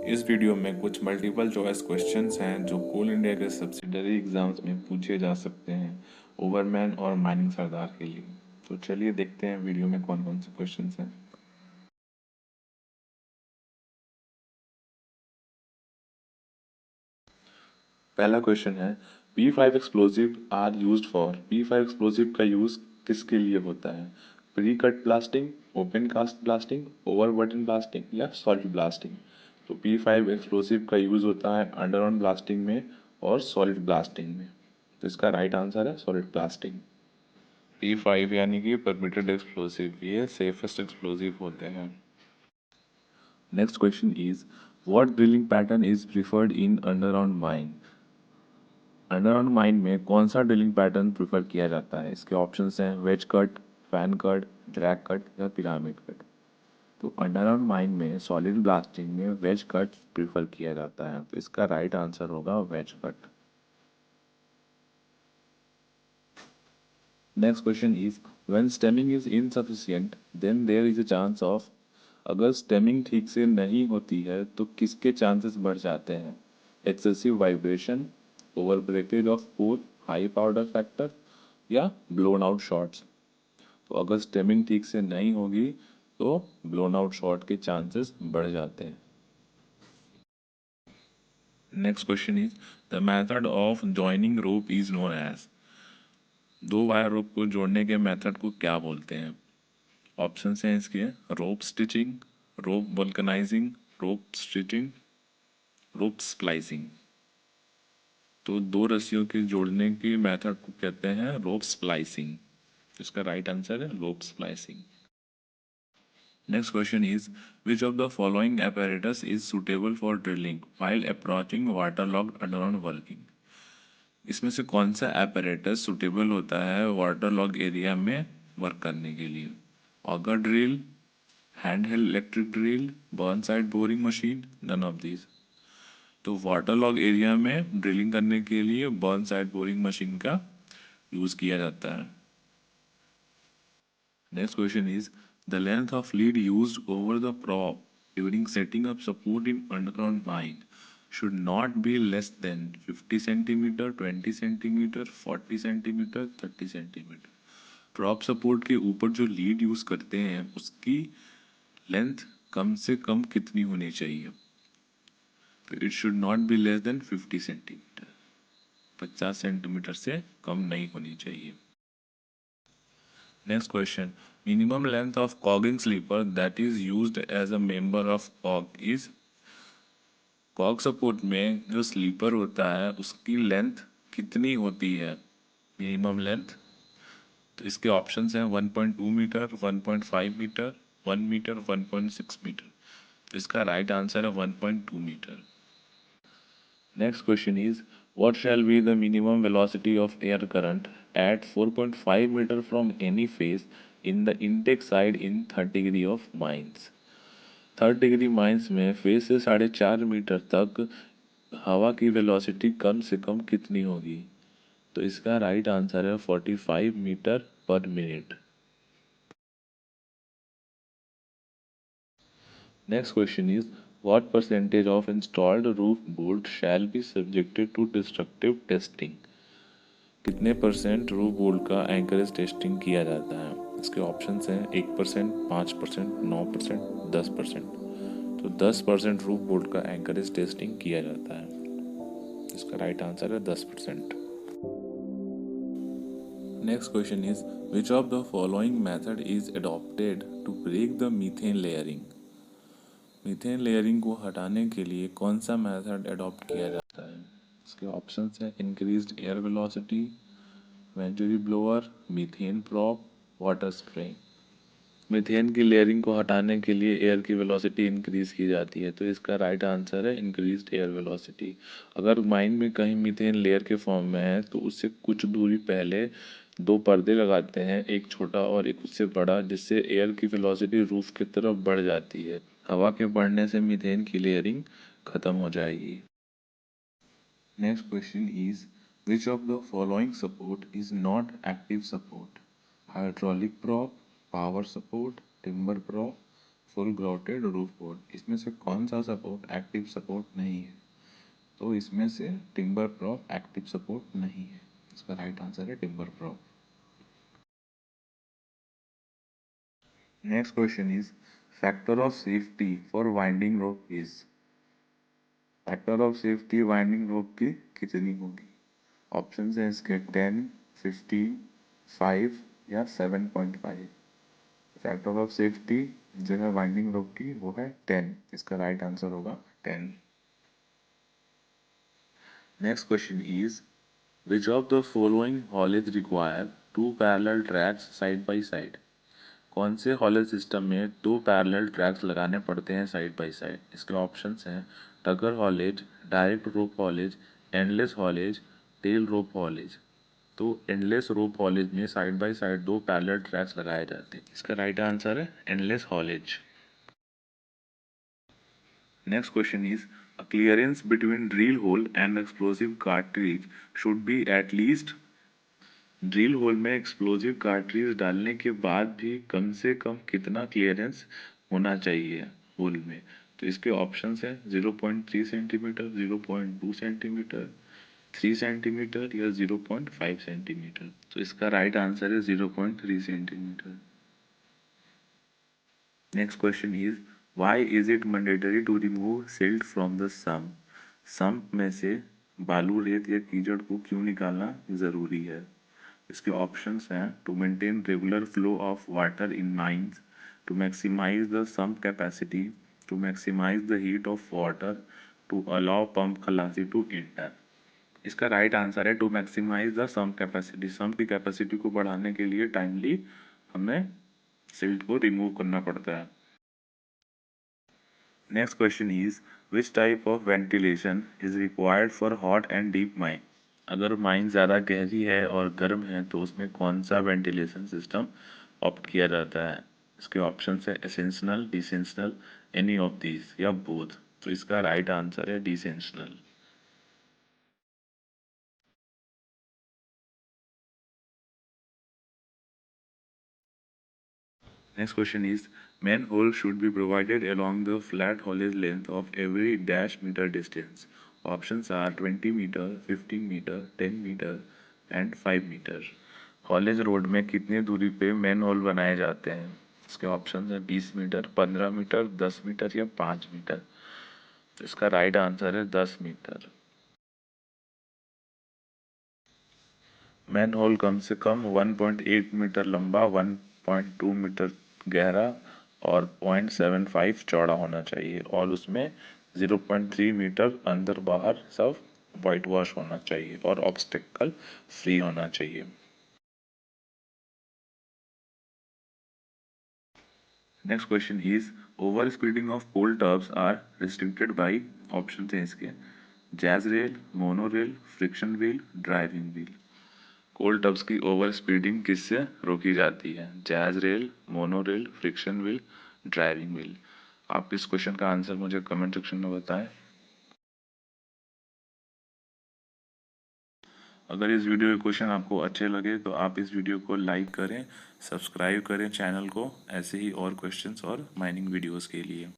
इस वीडियो में कुछ मल्टीपल चॉइस क्वेश्चंस हैं जो कोल इंडिया के सब्सिडरी एग्जाम्स में पूछे जा सकते हैं ओवरमैन और माइनिंग सरदार के लिए। तो चलिए देखते हैं वीडियो में कौन कौन से क्वेश्चंस हैं। पहला क्वेश्चन है P5 explosive are used for. P5 explosive का यूज किसके लिए होता है? Pre cut blasting, open cast blasting, overburden blasting या सॉलिड ब्लास्टिंग। तो P5 एक्सप्लोजिव का यूज होता है अंडरऑन ब्लास्टिंग में और सॉलिड ब्लास्टिंग में। तो इसका राइट आंसर है सॉलिड ब्लास्टिंग। P5 यानी कि परमिटेड एक्सप्लोजिव, ये सेफेस्ट एक्सप्लोजिव होते हैं। Next question is what drilling pattern is preferred in underground mine. Underground mine में कौन सा ड्रिलिंग पैटर्न प्रेफर किया जाता है? इसके ऑप्शंस हैं wedge cut, fan cut, drag cut या पिरामिड कट। तो अंडरग्राउंड माइन में सॉलिड ब्लास्टिंग में वेज कट प्रेफर किया जाता है, तो इसका राइट आंसर होगा wedge cut. Next question is when stemming is insufficient then there is a chance of. अगर स्टेमिंग ठीक से नहीं होती है तो किसके चांसेस बढ़ जाते हैं? Excessive vibration, over breakage of pore, high powder factor या ब्लोन आउट शॉट्स। तो अगर स्टेमिंग ठीक से नहीं होगी तो ब्लोन आउट शॉट के चांसेस बढ़ जाते हैं। Next question is the method of joining rope is known as. दो वायर रोप को जोड़ने के मेथड को क्या बोलते हैं? ऑप्शन हैं इसके रोप स्टिचिंग, रोप वल्कनाइजिंग, रोप स्टिचिंग, रोप स्प्लाइसिंग। तो दो रस्सियों के जोड़ने की मेथड को कहते हैं रोप स्प्लाइसिंग। इसका राइट आंसर है rope splicing. Next question is which of the following apparatus is suitable for drilling while approaching waterlogged underground working. इसमें से कौन सा apparatus सुटेबल होता है वाटरलॉग एरिया में वर्क करने के लिए? Auger drill, hand held electric drill, burn side boring machine, none of these. तो वाटर लॉग एरिया में ड्रिलिंग करने के लिए बर्न साइड बोरिंग मशीन का यूज किया जाता है। Next question is the length of lead used over the prop during setting up support in underground mine should not be less than 50 centimeter, 20 centimeter, 40 centimeter, 30 centimeter। Prop support के ऊपर जो lead use करते हैं उसकी length कम से कम कितनी होनी चाहिए? तो it should not be less then 50 centimetre. 50 centimetre से कम नहीं होनी चाहिए। Next question minimum length of cogging sleeper that is used as a member of cog is. Cog support में जो स्लीपर होता है उसकी लेंथ कितनी होती है मिनिमम लेंथ? तो इसके ऑप्शंस हैं 1.2 मीटर, 1.5 मीटर, 1 मीटर, 1.6 मीटर। तो इसका राइट आंसर है 1.2 metre. Next question is what shall be the minimum velocity of air current at 4.5 meter from any phase in the intake side in third degree of mines। Third degree mines में phase से 4.5 metre तक हवा की velocity कम से कम कितनी होगी? तो इसका राइट आंसर है 45 मीटर पर minute. Next question is what percentage of installed roof bolt shall be subjected to destructive testing. कितने परसेंट रूफ बोल्ट का एंकरेज टेस्टिंग किया जाता है? इसके ऑप्शंस हैं 1%, 5%, 9%, 10%। तो 10% रूफ बोल्ट का एंकरेज टेस्टिंग किया जाता है। इसका राइट आंसर है 10%। Next question is which of the following method is adopted to break the methane layering. Methane layering को हटाने के लिए कौन सा मेथड अडॉप्ट किया जाता है? इसके ऑप्शंस हैं increased air velocity, venturi blower, methane prop, water spray. Methane की लेयरिंग को हटाने के लिए एयर की वेलोसिटी इंक्रीज की जाती है, तो इसका राइट आंसर है इंक्रीज्ड एयर वेलोसिटी। अगर माइन में कहीं मीथेन लेयर के फॉर्म में है तो उससे कुछ दूरी पहले दो पर्दे लगाते हैं, एक छोटा और एक उससे बड़ा, जिससे एयर की वेलोसिटी रूफ की तरफ बढ़ जाती है। हवा के बढ़ने से मीथेन की लेयरिंग खत्म हो जाएगी। Next question is which of the following support is not active support? Hydraulic prop, power support, timber prop, full grouted roof board. इसमें से कौन सा सपोर्ट एक्टिव सपोर्ट नहीं है? तो इसमें से टिम्बर प्रॉप एक्टिव सपोर्ट नहीं है। इसका राइट आंसर है timber prop. Next question is factor of safety for winding rope is. Factor of safety winding रोप की कितनी होगी? ऑप्शन है इसके 10, 15, 5 या 7.5। फैक्टर ऑफ सेफ्टी जो है वाइंडिंग रोप की वो है 10। इसका राइट आंसर होगा 10। Next question is which of the following haulage require two parallel tracks side by side. कौन से हॉलेज सिस्टम में दो पैरेलल ट्रैक्स लगाने पड़ते हैं साइड बाई साइड? इसके ऑप्शंस हैं tugger haulage, direct rope haulage, endless haulage, tail rope haulage. तो एंडलेस रोप हॉलेज में साइड बाय साइड दो पैरेलल ट्रैक्स लगाए जाते हैं। इसका राइट आंसर है endless haulage. Next question is a clearance between drill hole and explosive cartridge should be at least. Drill hole में explosive cartridge डालने के बाद भी कम से कम कितना क्लियरेंस होना चाहिए होल में? तो इसके ऑप्शंस हैं 0.3 सेंटीमीटर, 0.2 सेंटीमीटर, 3 सेंटीमीटर या 0.5 सेंटीमीटर। तो इसका राइट आंसर है 0.3 centimetre. Next question is why is it mandatory to remove silt from the sump. Sump में से बालू, रेत या कीचड़ को क्यों निकालना जरूरी है? इसके ऑप्शंस हैं to maintain regular flow of water in mines, to maximise the sump capacity, to maximise the heat of water, to allow pump खलासी टू इंटर। इसका राइट आंसर है to maximise the sump capacity. Sump की capacity को बढ़ाने के लिए timely हमें silt को रिमूव करना पड़ता है। Next question is which type of ventilation is required for hot and deep mine. अगर माइन ज़्यादा गहरी है और गर्म है तो उसमें कौन सा वेंटिलेशन सिस्टम ऑप्ट किया जाता है? इसके ऑप्शन है एसेंशनल, डिसेंशनल, एनी ऑफ दीज या बोथ। तो इसका राइट आंसर है डिसेंशनल। Next question is manhole should be provided along the flat haulage length of every dash meter distance. Options are 20 meter, 15 meter, 10 meter and 5 meter. haulage road में कितनी दूरी पे man whole बनाए जाते हैं? इसके ऑप्शन है 20 मीटर, 15 मीटर, 10 मीटर या 5 मीटर। तो इसका राइट आंसर है 10 मीटर। मैन होल कम से कम 1.8 मीटर लंबा, 1.2 मीटर गहरा और 0.75 चौड़ा होना चाहिए और उसमें 0.3 मीटर अंदर बाहर सब वाइट वॉश होना चाहिए और ऑब्स्टेकल फ्री होना चाहिए। Next question is over speeding of coal tubs are restricted by. Option थे इसके jazz rail, mono rail, friction wheel, driving wheel. Coal tubs की ओवर स्पीडिंग किससे रोकी जाती है? Jazz rail, mono rail, friction wheel, driving wheel. आप इस question का आंसर मुझे कमेंट सेक्शन में बताएं। अगर इस वीडियो के क्वेश्चन आपको अच्छे लगे तो आप इस वीडियो को लाइक करें, सब्सक्राइब करें चैनल को ऐसे ही और क्वेश्चंस और माइनिंग वीडियोस के लिए।